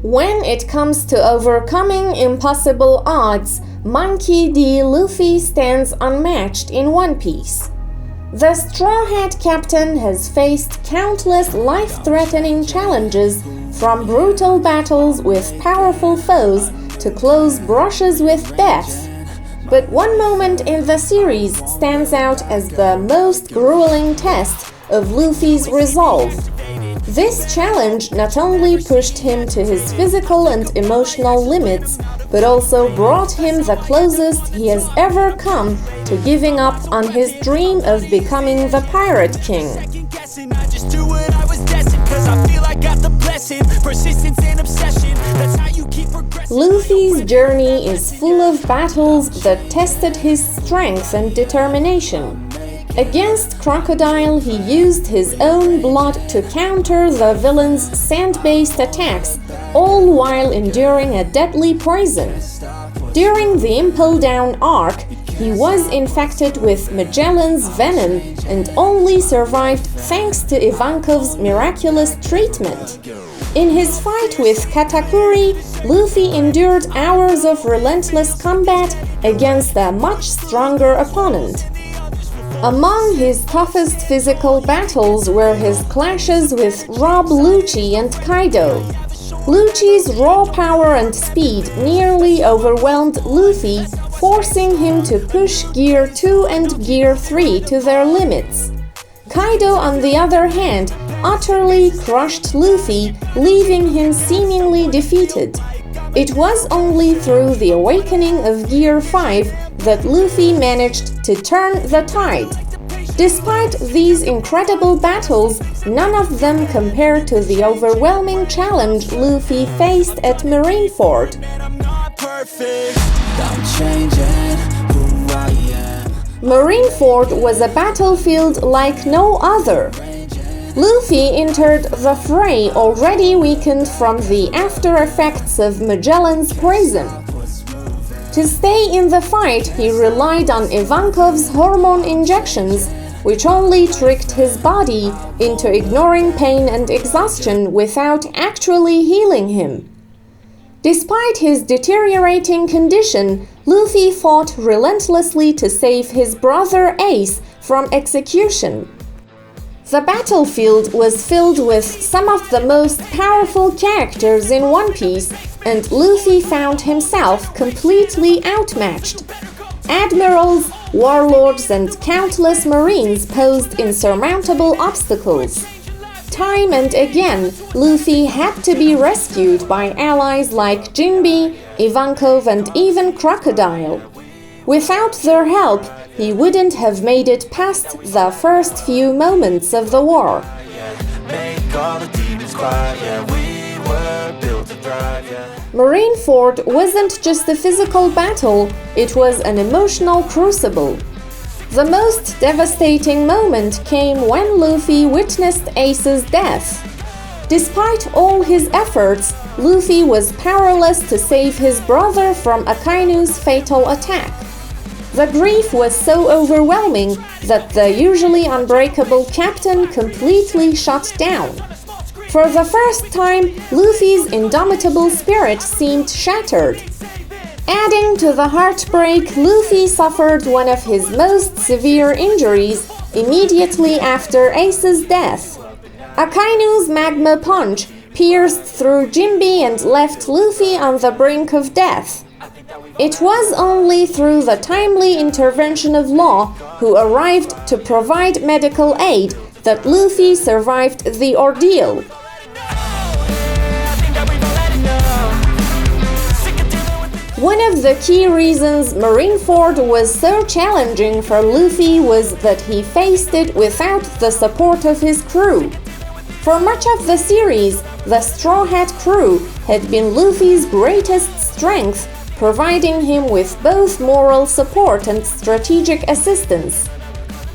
When it comes to overcoming impossible odds, Monkey D. Luffy stands unmatched in One Piece. The Straw Hat Captain has faced countless life-threatening challenges, from brutal battles with powerful foes to close brushes with death. But one moment in the series stands out as the most grueling test of Luffy's resolve. This challenge not only pushed him to his physical and emotional limits, but also brought him the closest he has ever come to giving up on his dream of becoming the Pirate King. Luffy's journey is full of battles that tested his strength and determination. Against Crocodile, he used his own blood to counter the villain's sand-based attacks, all while enduring a deadly poison. During the Impel Down arc, he was infected with Magellan's venom and only survived thanks to Ivankov's miraculous treatment. In his fight with Katakuri, Luffy endured hours of relentless combat against a much stronger opponent. Among his toughest physical battles were his clashes with Rob Lucci and Kaido. Lucci's raw power and speed nearly overwhelmed Luffy, forcing him to push Gear 2 and Gear 3 to their limits. Kaido, on the other hand, utterly crushed Luffy, leaving him seemingly defeated. It was only through the awakening of Gear 5 that Luffy managed to turn the tide. Despite these incredible battles, none of them compare to the overwhelming challenge Luffy faced at Marineford. Marineford was a battlefield like no other. Luffy entered the fray already weakened from the after effects of Magellan's poison. To stay in the fight, he relied on Ivankov's hormone injections, which only tricked his body into ignoring pain and exhaustion without actually healing him. Despite his deteriorating condition, Luffy fought relentlessly to save his brother Ace from execution. The battlefield was filled with some of the most powerful characters in One Piece, and Luffy found himself completely outmatched. Admirals, warlords, and countless marines posed insurmountable obstacles. Time and again, Luffy had to be rescued by allies like Jinbe, Ivankov, and even Crocodile. Without their help, he wouldn't have made it past the first few moments of the war. Marineford wasn't just a physical battle, it was an emotional crucible. The most devastating moment came when Luffy witnessed Ace's death. Despite all his efforts, Luffy was powerless to save his brother from Akainu's fatal attack. The grief was so overwhelming that the usually unbreakable captain completely shut down. For the first time, Luffy's indomitable spirit seemed shattered. Adding to the heartbreak, Luffy suffered one of his most severe injuries immediately after Ace's death. Akainu's magma punch pierced through Jinbe and left Luffy on the brink of death. It was only through the timely intervention of Law, who arrived to provide medical aid, that Luffy survived the ordeal. One of the key reasons Marineford was so challenging for Luffy was that he faced it without the support of his crew. For much of the series, the Straw Hat crew had been Luffy's greatest strength, providing him with both moral support and strategic assistance.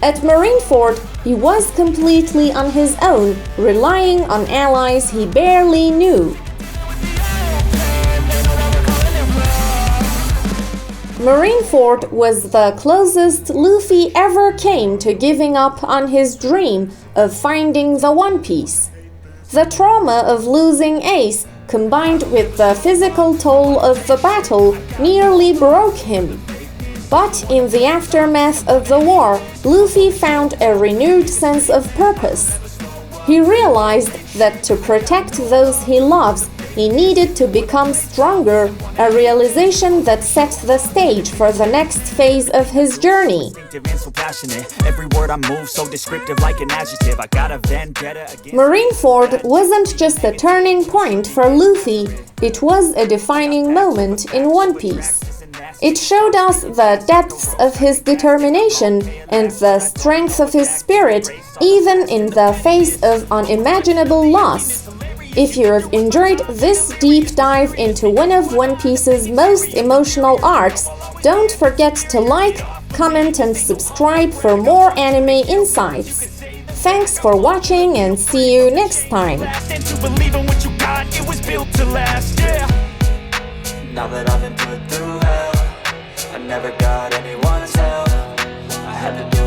At Marineford, he was completely on his own, relying on allies he barely knew. Marineford was the closest Luffy ever came to giving up on his dream of finding the One Piece. The trauma of losing Ace combined with the physical toll of the battle, nearly broke him. But in the aftermath of the war, Luffy found a renewed sense of purpose. He realized that to protect those he loves, he needed to become stronger, a realization that set the stage for the next phase of his journey. Marineford wasn't just a turning point for Luffy, it was a defining moment in One Piece. It showed us the depths of his determination and the strength of his spirit, even in the face of unimaginable loss. If you have enjoyed this deep dive into one of One Piece's most emotional arcs, don't forget to like, comment and subscribe for more anime insights. Thanks for watching and see you next time! Now that I've been put through hell, I never got anyone's help. I had to do